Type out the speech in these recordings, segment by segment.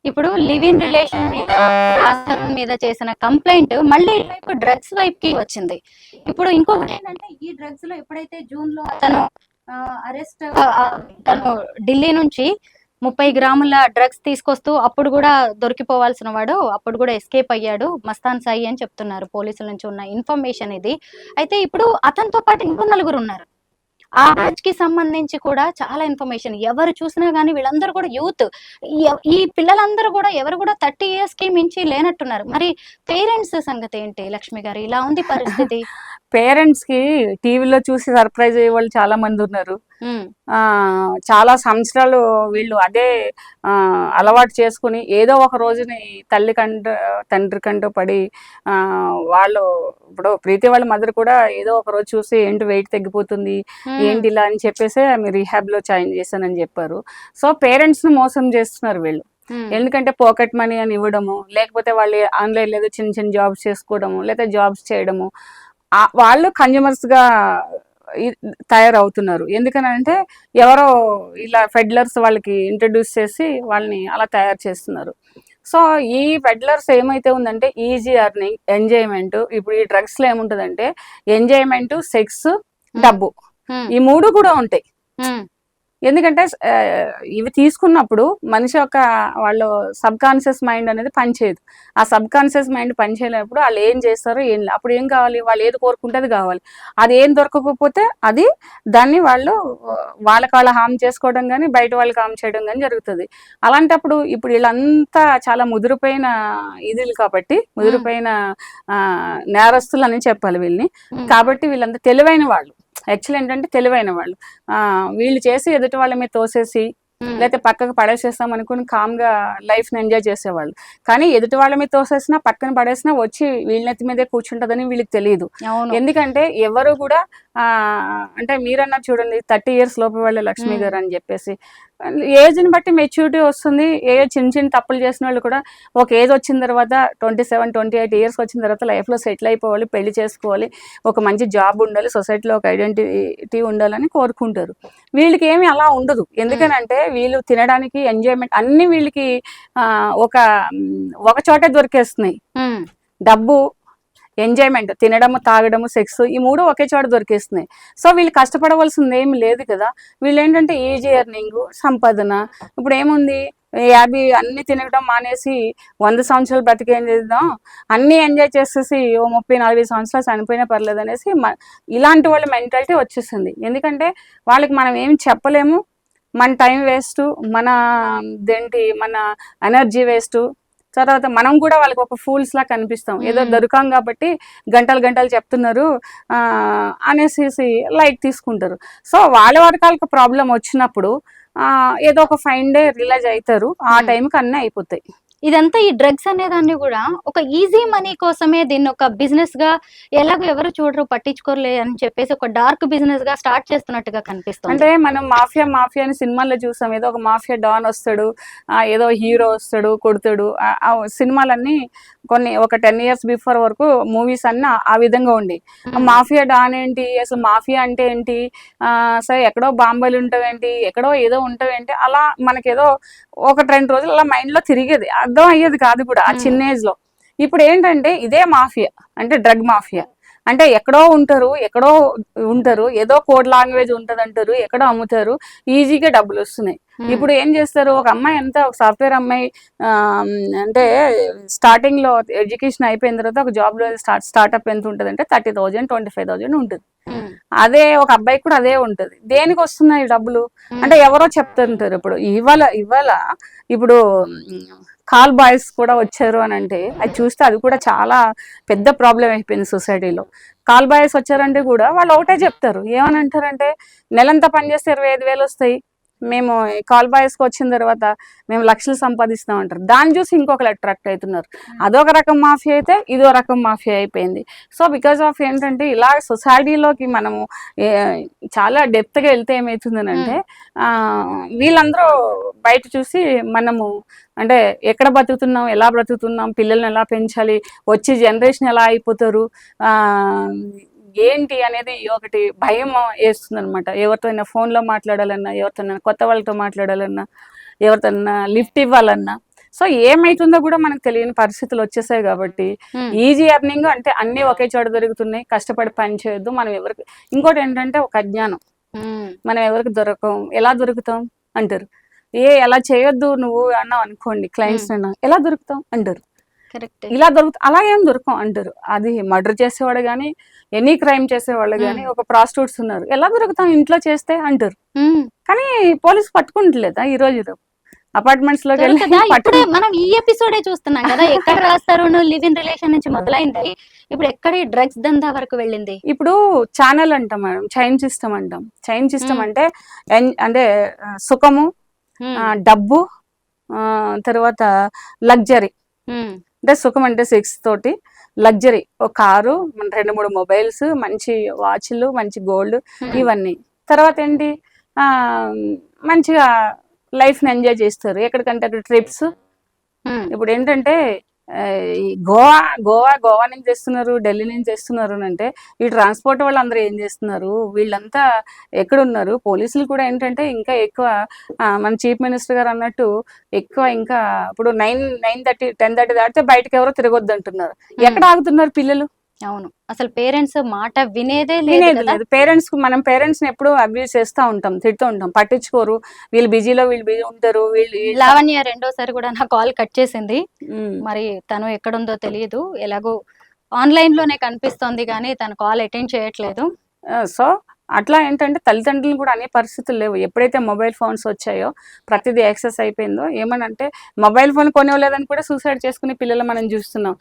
ఇప్పుడు live in relation మీద భాస్కరన్ మీద చేసిన కంప్లైంట్ మళ్ళీ ఇటువైపు డ్రగ్స్ వైపుకి వచ్చింది. ఇప్పుడు ఇంకొకటి ఏంటంటే ఈ డ్రగ్స్ లో ఎప్పుడైతే జూన్ లో అతను అరెస్ట్ తను ఢిల్లీ నుంచి 30 గ్రాముల డ్రగ్స్ తీసుకొస్తూ అప్పుడు కూడా దొరికిపోవాల్సిన వాడు అప్పుడు కూడా ఎస్కేప్ అయ్యాడు మస్తాన్ సాయి అని చెప్తున్నారు పోలీసుల నుంచి ఉన్న ఇన్ఫర్మేషన్ ఇది. అయితే ఇప్పుడు అతనితో పాటు ఇంకో నలుగురు ఉన్నారు. ఆ బ్యాచ్ కి సంబంధించి కూడా చాలా ఇన్ఫర్మేషన్ ఎవరు చూసినా గానీ వీళ్ళందరూ కూడా యూత్. ఈ పిల్లలందరూ కూడా ఎవరు కూడా 30 ఇయర్స్ కి మించి లేనట్టున్నారు. మరి పేరెంట్స్ సంగతి ఏంటి లక్ష్మి గారు? ఇలా ఉంది పరిస్థితి. పేరెంట్స్ కి టీవీలో చూసి సర్ప్రైజ్ అయ్యే వాళ్ళు చాలా మంది ఉన్నారు. చాలా సంవత్సరాలు వీళ్ళు అదే అలవాటు చేసుకుని ఏదో ఒక రోజుని తండ్రి కంటూ పడి వాళ్ళు ఇప్పుడు ప్రీతి వాళ్ళ మదర్ కూడా ఏదో ఒక రోజు చూసి ఏంటి వెయిట్ తగ్గిపోతుంది ఏంటి ఇలా అని చెప్పేసి ఆమె రీహాబ్ లో జాయిన్ చేశానని చెప్పారు. సో పేరెంట్స్ ని మోసం చేస్తున్నారు వీళ్ళు. ఎందుకంటే పాకెట్ మనీ అని ఇవ్వడము, లేకపోతే వాళ్ళు ఆన్లైన్ ఏదో చిన్న చిన్న జాబ్స్ చేసుకోవడము, లేదా జాబ్స్ చేయడము, వాళ్ళు కన్జ్యూమర్స్ గా తయారవుతున్నారు. ఎందుకనంటే ఎవరో ఇలా ఫెడ్లర్స్ వాళ్ళకి ఇంట్రడ్యూస్ చేసి వాళ్ళని అలా తయారు చేస్తున్నారు. సో ఈ ఫెడ్లర్స్ ఏమైతే ఉందంటే ఈజీ అర్నింగ్, ఎంజాయ్మెంట్. ఇప్పుడు ఈ డ్రగ్స్ లో ఏముంటదంటే ఎంజాయ్మెంట్, సెక్స్, డబ్బు, ఈ మూడు కూడా ఉంటాయి. ఎందుకంటే ఇవి తీసుకున్నప్పుడు మనిషి యొక్క వాళ్ళు సబ్ కాన్షియస్ మైండ్ అనేది పనిచేయదు. ఆ సబ్ కాన్షియస్ మైండ్ పనిచేయలేనప్పుడు వాళ్ళు ఏం చేస్తారో ఏం లేదు. అప్పుడు ఏం కావాలి, వాళ్ళు ఏది కోరుకుంటే అది కావాలి. అది ఏం దొరకకపోతే అది దాన్ని వాళ్ళ హామ్ చేసుకోవడం కానీ బయట వాళ్ళకి హామ్ చేయడం కానీ జరుగుతుంది. అలాంటప్పుడు ఇప్పుడు వీళ్ళంతా చాలా ముదిరిపోయిన ముదిరిపోయిన నేరస్తులు అని చెప్పాలి వీళ్ళని. కాబట్టి వీళ్ళంతా తెలివైన వాళ్ళు. యాక్చువల్ ఏంటంటే తెలివైన వాళ్ళు. వీళ్ళు చేసి ఎదుటి వాళ్ళ మీద తోసేసి లేకపోతే పక్కకు పడేసేస్తాం అనుకుని కామ్గా లైఫ్ని ఎంజాయ్ చేసేవాళ్ళు. కానీ ఎదుటి వాళ్ళ మీద తోసేసినా పక్కన పడేసినా వచ్చి వీళ్ళెత్తి మీదే కూర్చుంటుందని వీళ్ళకి తెలియదు. ఎందుకంటే ఎవరు కూడా అంటే మీరన్నా చూడండి 30 ఇయర్స్ లోపు వాళ్ళ లక్ష్మి గారు అని చెప్పేసి ఏజ్ని బట్టి మెచ్యూరిటీ వస్తుంది. చిన్న చిన్న తప్పులు చేసిన వాళ్ళు కూడా ఒక ఏజ్ వచ్చిన తర్వాత 27, 28 ఇయర్స్ వచ్చిన తర్వాత లైఫ్లో సెటిల్ అయిపోవాలి, పెళ్లి చేసుకోవాలి, ఒక మంచి జాబ్ ఉండాలి, సొసైటీలో ఒక ఐడెంటిటీ ఉండాలని కోరుకుంటారు. వీళ్ళకి ఏమి అలా ఉండదు. ఎందుకనంటే వీళ్ళు తినడానికి ఎంజాయ్మెంట్ అన్ని వీళ్ళకి ఒక చోటే దొరికేస్తున్నాయి. డబ్బు, ఎంజాయ్మెంట్, తినడము, తాగడము, సెక్స్, ఈ మూడు ఒకే చోట దొరికేస్తున్నాయి. సో వీళ్ళు కష్టపడవలసింది ఏమి లేదు కదా. వీళ్ళు ఏంటంటే ఈజీ ఎర్నింగ్, సంపాదన. ఇప్పుడు ఏముంది, 50 అన్ని తినడం మానేసి 100 సంవత్సరాలు బ్రతికి ఏం చేద్దాం, అన్ని ఎంజాయ్ చేసేసి 30-40 సంవత్సరాలు చనిపోయినా పర్లేదు అనేసి ఇలాంటి వాళ్ళ మెంటాలిటీ వచ్చేసింది. ఎందుకంటే వాళ్ళకి మనం ఏం చెప్పలేము, మన టైం వేస్ట్, మన ఎనర్జీ వేస్ట్. తర్వాత మనం కూడా వాళ్ళకి ఒక ఫూల్స్ లా కనిపిస్తాం. ఏదో దొరికాం కాబట్టి గంటలు చెప్తున్నారు అనేసి లైట్ తీసుకుంటారు. సో వాళ్ళ వాళ్ళకి ప్రాబ్లం వచ్చినప్పుడు ఏదో ఒక ఫైన్ డే రిలీజ్ అవుతారు. ఆ టైంకి అన్నీ అయిపోతాయి. ఇదంతా ఈ డ్రగ్స్ అనేదాన్ని కూడా ఒక ఈజీ మనీ కోసమే దీన్ని ఒక బిజినెస్ గా ఎలాగో ఎవరు చూడరు పట్టించుకోరలే అని చెప్పేసి ఒక డార్క్ బిజినెస్ గా స్టార్ట్ చేస్తున్నట్టుగా కనిపిస్తుంది. అంటే మనం మాఫియా అని సినిమాల్లో చూసాం. ఏదో ఒక మాఫియా డాన్ వస్తాడు, ఏదో హీరో వస్తాడు, కొడతాడు. సినిమాలన్నీ ఒక 10 ఇయర్స్ బిఫోర్ వరకు మూవీస్ అన్ని ఆ విధంగా ఉండి మాఫియా డాన్ ఏంటి, అసలు మాఫియా అంటే ఏంటి, సరే ఎక్కడో బాంబేలు ఉంటావేంటి, ఎక్కడో ఏదో ఉంటావేంటి, అలా మనకేదో 1-2 రోజులు అలా మైండ్ లో తిరిగేది, అర్థం అయ్యేది కాదు కూడా ఆ చిన్న ఏజ్ లో. ఇప్పుడు ఏంటంటే ఇదే మాఫియా అంటే డ్రగ్ మాఫియా అంటే ఎక్కడో ఉంటారు, ఏదో కోడ్ లాంగ్వేజ్ ఉంటది అంటారు, ఎక్కడో అమ్ముతారు, ఈజీగా డబ్బులు వస్తున్నాయి. ఇప్పుడు ఏం చేస్తారు, ఒక సాఫ్ట్వేర్ అమ్మాయి అంటే స్టార్టింగ్ లో ఎడ్యుకేషన్ అయిపోయిన తర్వాత ఒక జాబ్ లో స్టార్ట్అప్ ఎంత ఉంటుంది అంటే 30,000, 25,000 ఉంటుంది. అదే ఒక అబ్బాయికి కూడా అదే ఉంటది. దేనికి వస్తున్నాయి డబ్బులు అంటే ఎవరో చెప్తుంటారు. ఇప్పుడు ఇవాళ ఇప్పుడు కాల్ బాయ్స్ కూడా వచ్చారు అని అంటే అది చూస్తే అది కూడా చాలా పెద్ద ప్రాబ్లం అయిపోయింది సొసైటీలో. కాల్ బాయ్స్ వచ్చారంటే కూడా వాళ్ళు ఒకటే చెప్తారు, ఏమని అంటారంటే నెలంతా పనిచేస్తే 25,000 వస్తాయి, మేము కాల్ బాయ్స్కి వచ్చిన తర్వాత మేము లక్షలు సంపాదిస్తాం అంటారు. దాన్ని చూసి ఇంకొకరు అట్రాక్ట్ అవుతున్నారు. అదొక రకం మాఫియా అయితే ఇదో రకం మాఫియా అయిపోయింది. సో బికాస్ ఆఫ్ ఏంటంటే ఇలా సొసైటీలోకి మనము చాలా డెప్త్గా వెళ్తే ఏమవుతుందని అంటే వీళ్ళందరూ బయట చూసి మనము అంటే ఎక్కడ బ్రతుకుతున్నాం, ఎలా బ్రతుకుతున్నాం, పిల్లల్ని ఎలా పెంచాలి, వచ్చే జనరేషన్ ఎలా అయిపోతారు ఏంటి అనేది ఒకటి భయం వేస్తుంది అనమాట. ఎవరితోనైనా ఫోన్లో మాట్లాడాలన్నా, ఎవరితోనైనా కొత్త వాళ్ళతో మాట్లాడాలన్నా, ఎవరితోనైనా లిఫ్ట్ ఇవ్వాలన్నా సో ఏమైతుందో కూడా మనకు తెలియని పరిస్థితులు వచ్చేసాయి కాబట్టి ఉమ్, ఈజీ ఎర్నింగ్ అంటే అన్ని ఒకే చోట దొరుకుతున్నాయి, కష్టపడి పని చేయొద్దు మనం ఎవరికి. ఇంకోటి ఏంటంటే ఒక అజ్ఞానం, ఉమ్, మనం ఎవరికి దొరకం, ఎలా దొరుకుతాం అంటారు. ఎలా చేయొద్దు నువ్వు అన్నావు అనుకోండి క్లయింట్స్ ఎలా దొరుకుతాం అంటారు. కరెక్ట్. ఇలా అలా ఏం దొరకం అంటారు. అది మర్డర్ చేసేవాడు కానీ ఎనీ క్రైమ్ చేసేవాళ్ళు కానీ ఒక ప్రాస్టిట్యూట్స్ ఉన్నారు, ఎలా దొరుకుతాం ఇంట్లో చేస్తే అంటారు. ఉమ్, కానీ పోలీసు పట్టుకుంటలేదా ఈ రోజు అపార్ట్మెంట్స్ లోకి వెళ్ళి దొరకదా? ఇప్పుడే మనం ఈ ఎపిసోడే చూస్తున్నాం కదా, ఎక్కడ రాస్తారు లివ్ ఇన్ రిలేషన్ నుంచి మొదలైంది, ఇప్పుడు ఎక్కడ డ్రగ్స్ దందా వరకు వెళ్ళింది. ఇప్పుడు ఛానల్ అంటాం మేడం, చైన్ సిస్టమ్ అంటాం. చైన్ సిస్టమ్ అంటే అంటే సుఖము, ఉమ్, డబ్బు, తర్వాత లగ్జరీ. ఉమ్, అంటే సుఖం అంటే సెక్స్ తోటి, లగ్జరీ ఒక కారు, 2-3 మొబైల్స్, మంచి వాచ్లు, మంచి గోల్డ్, ఇవన్నీ. తర్వాత ఏంటి, ఆ మంచిగా లైఫ్ ని ఎంజాయ్ చేస్తారు, ఎక్కడికంటే అక్కడ ట్రిప్స్. ఉమ్, ఇప్పుడు ఏంటంటే ఈ గోవా నుంచి తెస్తున్నారు, ఢిల్లీ నుంచి తెస్తున్నారు అంటే ఈ ట్రాన్స్పోర్ట్ వాళ్ళు అందరూ ఏం చేస్తున్నారు, వీళ్ళంతా ఎక్కడున్నారు. పోలీసులు కూడా ఏంటంటే ఇంకా ఎక్కువ, మన చీఫ్ మినిస్టర్ గారు అన్నట్టు ఎక్కువ ఇంకా ఇప్పుడు 9:30 10:30 దాటితే బయటకు ఎవరో తిరగొద్దు అంటున్నారు. ఎక్కడ ఆగుతున్నారు పిల్లలు? అవును, అసలు పేరెంట్స్ మాట వినేదే వినేది లేదు. లేదు. మనం పేరెంట్స్ ని ఎప్పుడు అబ్యూస్ చేస్తూ ఉంటాం, తిడుతూ ఉంటాం, పట్టించుకోరు. వీళ్ళు బిజీ ఉంటారు. లావణ్య రెండోసారి కూడా నా కాల్ కట్ చేసింది. ఉమ్. మరి తను ఎక్కడుందో తెలియదు, ఎలాగో ఆన్లైన్ లోనే కనిపిస్తోంది కానీ తను కాల్ అటెండ్ చేయట్లేదు. సో అట్లా ఏంటంటే తల్లిదండ్రులు కూడా అనే పరిస్థితులు లేవు. ఎప్పుడైతే మొబైల్ ఫోన్స్ వచ్చాయో ప్రతిదీ యాక్సెస్ అయిపోయిందో, ఏమనంటే మొబైల్ ఫోన్ కొనివ్వలేదని కూడా సూసైడ్ చేసుకునే పిల్లలు మనం చూస్తున్నాం.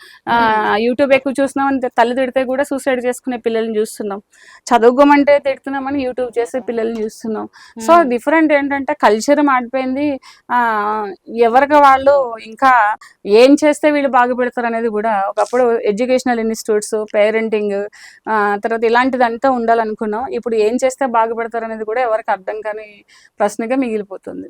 యూట్యూబ్ ఎక్కువ చూస్తున్నాం అని తల్లి తిడితే కూడా సూసైడ్ చేసుకునే పిల్లల్ని చూస్తున్నాం. చదువుకోమంటే తిడుతున్నామని యూట్యూబ్ చేసే పిల్లల్ని చూస్తున్నాం. సో డిఫరెంట్ ఏంటంటే కల్చర్ మారిపోయింది. ఎవరికి వాళ్ళు ఇంకా ఏం చేస్తే వీళ్ళు బాగుపడతారు అనేది కూడా, ఒకప్పుడు ఎడ్యుకేషనల్ ఇన్స్టిట్యూట్స్, పేరెంటింగ్, తర్వాత ఇలాంటిదంతా ఉండాలనుకున్నాం. ఇప్పుడు ఏం చేస్తే బాగుపడతారు అనేది కూడా ఎవరికి అర్థం కాని ప్రశ్నగా మిగిలిపోతుంది.